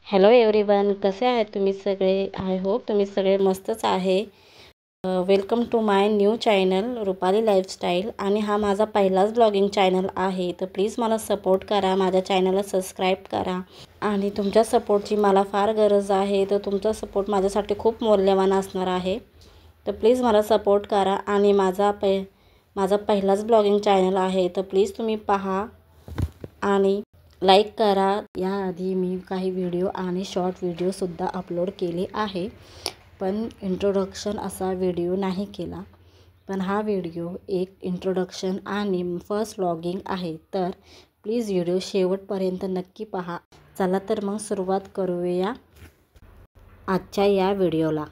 Hello everyone, कसे आहेत तुम्ही सगळे? आय होप तुम्ही सगळे मस्तच आहे. Welcome to my new channel Rupali lifestyle. आणि हा माझा पहिलाच ब्लॉगिंग चॅनल आहे, तर प्लीज मला सपोर्ट करा, माझ्या चॅनलला सबस्क्राईब करा. आणि तुमच्या सपोर्टची मला फार गरज आहे, तर तुमचा सपोर्ट माझ्यासाठी खूप मौल्यवान असणार आहे. तर प्लीज मला सपोर्ट करा. आणि माझा पहिलाच ब्लॉगिंग चॅनल आहे, तर प्लीज तुम्ही पहा आणि लाईक करा. याआधी मी काही व्हिडिओ आणि शॉर्ट व्हिडिओसुद्धा अपलोड केले आहे, पण इंट्रोडक्शन असा व्हिडिओ नाही केला. पण हा व्हिडिओ एक इंट्रोडक्शन आणि फर्स्ट व्लॉगिंग आहे, तर प्लीज व्हिडिओ शेवटपर्यंत नक्की पहा. चला तर मग सुरुवात करूया आजच्या या व्हिडिओला.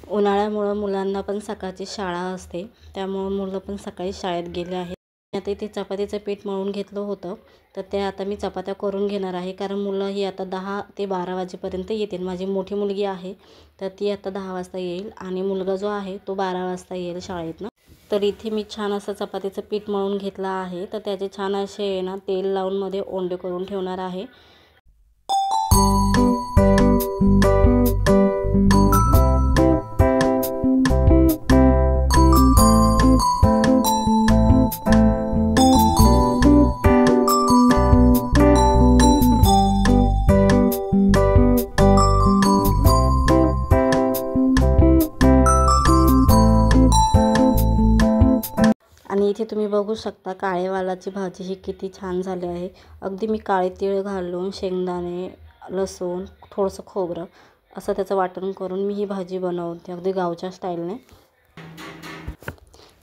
उन्हाळ्यामुळं मुलांना पण सकाळची शाळा असते, त्यामुळं मुलं पण सकाळी शाळेत गेले आहेत. आता इथे चपातीचं पीठ मळून घेतलं होतं, तर ते आता मी चपात्या करून घेणार आहे, कारण मुलं ही आता 10 ते 12 वाजेपर्यंत येतील. माझी मोठी मुलगी आहे, तर ती आता 10 वाजता येईल आणि मुलगा जो आहे तो 12 वाजता येईल शाळेतनं. तर इथे मी छान असं चपातीचं पीठ मळून घेतलं आहे, तर त्याचे छान असे तेल लावून मध्ये ओंडे करून ठेवणार आहे. आणि इथे तुम्ही बघू शकता काळे वालाची भाजी ही किती छान झाली आहे. अगदी मी काळे तीळ घालून, शेंगदाणे, लसूण, थोडंसं खोबरं असं त्याचं वाटण करून मी ही भाजी बनवते, अगदी गावच्या स्टाईलने.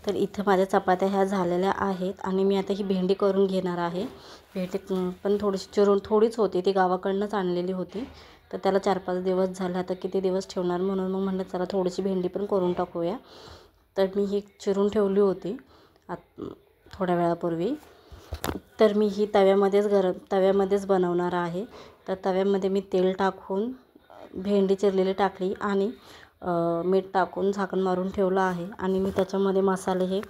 तर इथं माझ्या चपात्या ह्या झालेल्या आहेत आणि मी आता ही भेंडी करून घेणार आहे. भेंडी पण थोडीशी चिरून थोडीच होती, ती गावाकडनंच आणलेली होती, तर त्याला 4-5 दिवस झाले. आता किती दिवस ठेवणार, म्हणून मग म्हटलं चला थोडीशी भेंडी पण करून टाकूया. तर मी ही चिरून ठेवली होती थोड्या वेळापूर्वी. तर मी ही तव्यामध्येच बनवणार आहे. तर तव्यामध्ये मी तेल टाकून भेंडी चिरलेली टाकली आणि मीठ टाकून झाकण मारून ठेवलं आहे. आणि मी त्याच्यामध्ये मसाले हे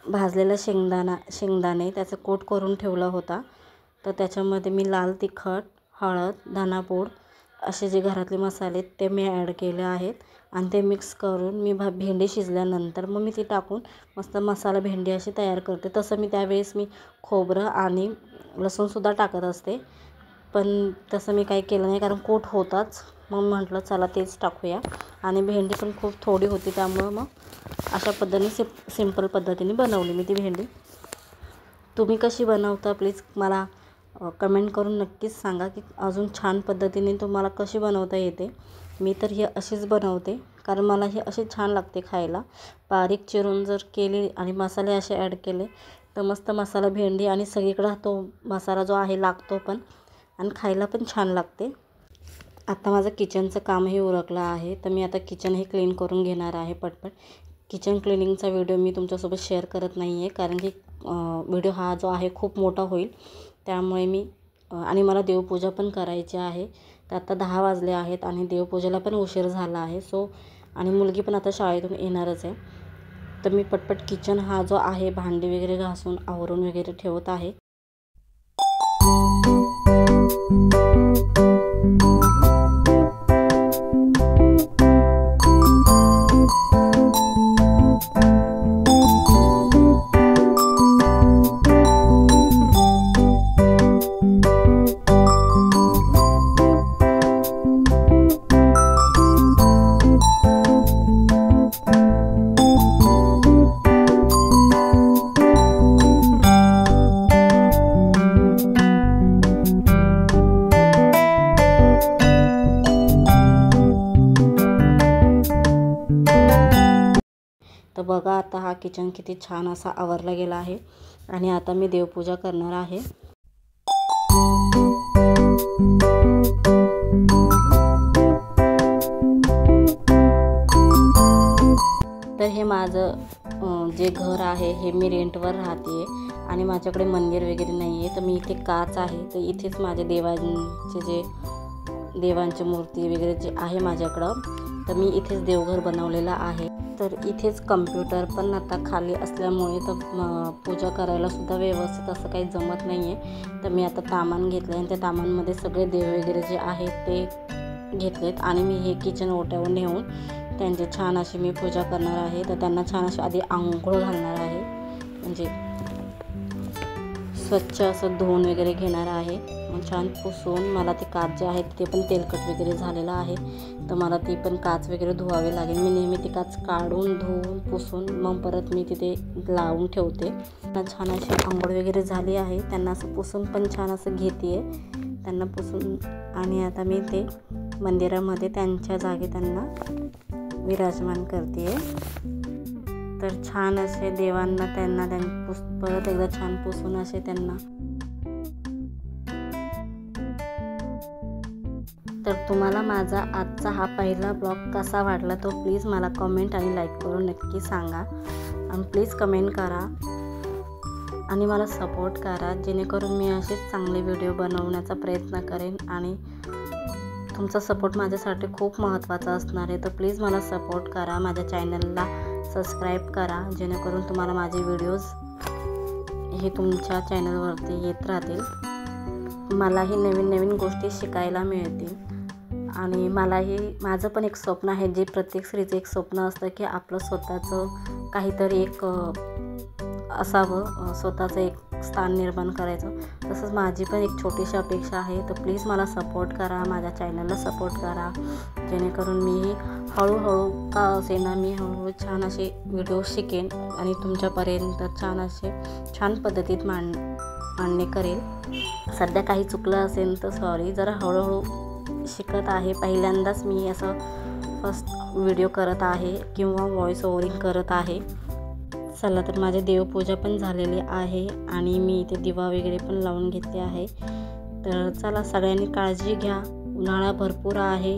भाजलेला शेंगदाणे त्याचं कोट करून ठेवला होता. तर त्याच्यामध्ये मी लाल तिखट, हळद, धनापूड असे जे घरातले मसाले ते मी ॲड केले आहेत. आणि ते मिक्स करून मी भेंडी शिजल्यानंतर मग मी ती टाकून मस्त मसाला भेंडी अशी तयार करते. तसं मी त्यावेळेस खोबरं आणि लसूणसुद्धा टाकत असते, पण तसं मी काही केलं नाही, कारण कोट होताच. मग म्हटलं चला तेच टाकूया. आणि भेंडी पण खूप थोडी होती, त्यामुळं मग अशा पद्धतीने सिंपल पद्धतीने बनवली मी ती भेंडी. तुम्ही कशी बनवता प्लीज मला कमेंट करून नक्कीच सांगा, की अजून छान पद्धतीने तुम्हाला कशी बनवता येते. मी तर ही अशीच बनवते, कारण मला ही अशी छान लागते खायला. बारीक चिरून जर केली आणि मसाले असे ॲड केले तर मस्त मसाला भेंडी आणि सगळीकडं तो मसाला जो आहे लागतो पण, आणि खायला पण छान लागते. आता माझं किचनचं कामही उरकलं आहे, तर मी आता किचन हे क्लीन करून घेणार आहे पटपट. किचन क्लिनिंगचा व्हिडिओ मी तुमच्यासोबत शेअर करत नाही आहे, कारण की व्हिडिओ हा जो आहे खूप मोठा होईल, त्यामुळे मी आणि मला देवपूजा पण करायची आहे. तर आता 10 वाजले आहेत आणि देवपूजेला पण उशीर झाला आहे. आणि मुलगी पण आता शाळेतून येणारच आहे. तर मी पटपट किचन हा जो आहे भांडी वगैरे घासून आवरून वगैरे ठेवत आहे. तर बघा आता हा किचन किती छान असा आवरला गेला आहे. आणि आता मी देवपूजा करणार आहे. तर हे माझं जे घर आहे हे मी रेंटवर राहते आणि माझ्याकडे मंदिर वगैरे नाही आहे. तर मी इथे काच आहे, तर इथेच माझे देवांची मूर्ती वगैरे जे आहे माझ्याकडं, तर मी इथेच देवघर बनवलेलं आहे. तर इथेच कम्प्युटर पण आता खाली असल्यामुळे तर पूजा करायला सुद्धा व्यवस्थित असं काही जमत नाही आहे. तर मी आता तामान घेतलं आणि त्या तामांमध्ये सगळे देव वगैरे जे आहेत ते घेतलेत आणि मी हे किचन ओट्यावर नेऊन त्यांची छान अशी मी पूजा करणार आहे. तर त्यांना छान अशी आधी आंघोळ घालणार आहे, म्हणजे स्वच्छ असं धुवून वगैरे घेणार आहे. मग छान पुसून मला ते काच जे आहेत ते पण तेलकट वगैरे झालेलं आहे, तर मला ती पण काच वगैरे धुवावी लागेल. मी नेहमी ती काच काढून धुवून पुसून मग परत मी तिथे लावून ठेवते. छान अशी आंघोळ वगैरे झाली आहे. त्यांना असं पुसून पण छान असं घेते आहे त्यांना पुसून. आणि आता मी ते मंदिरामध्ये त्यांच्या जागी त्यांना विराजमान करते आहे. तर छान असे देवांना त्यांना परत एकदा छान पुसून असे त्यांना. तर तुम्हाला माझा आजचा हा पहिला ब्लॉग कसा वाटला तो प्लीज मला कमेंट आणि लाईक करून नक्की सांगा. आणि प्लीज कमेंट करा आणि मला सपोर्ट करा, जेणेकरून मी असेच चांगले व्हिडिओ बनवण्याचा प्रयत्न करेन. आणि तुमचा सपोर्ट माझ्यासाठी खूप महत्त्वाचा असणार आहे. तर प्लीज मला सपोर्ट करा, माझ्या चॅनलला सबस्क्राईब करा, जेणेकरून तुम्हाला माझे व्हिडिओज हे तुमच्या चॅनलवरती येत राहतील. मलाही नवीन नवीन गोष्टी शिकायला मिळतील. आणि माझं पण एक स्वप्न आहे, जे प्रत्येक स्त्रीचं एक स्वप्न असतं की आपलं स्वतःचं काहीतरी एक असावं, स्वतःचं एक स्थान निर्माण करायचं. तसंच माझी पण एक छोटीशी अपेक्षा आहे. तर प्लीज मला सपोर्ट करा, माझ्या चॅनलला सपोर्ट करा, जेणेकरून मी हळूहळू का असेना मी हळूहळू छान असे व्हिडिओ शिकेन आणि तुमच्यापर्यंत छान पद्धतीत मांडणे करेल. सध्या काही चुकलं असेल तर सॉरी, जरा हळूहळू शिकत आहे. पहिल्यांदाच मी असं फर्स्ट व्हिडिओ करत आहे किंवा व्हॉइस ओव्हरिंग करत आहे. चला, तर माझी देवपूजा पण झालेली आहे आणि मी इथे दिवा वगैरे पण लावून घेतले आहे. तर चला, सगळ्यांनी काळजी घ्या, उन्हाळा भरपूर आहे.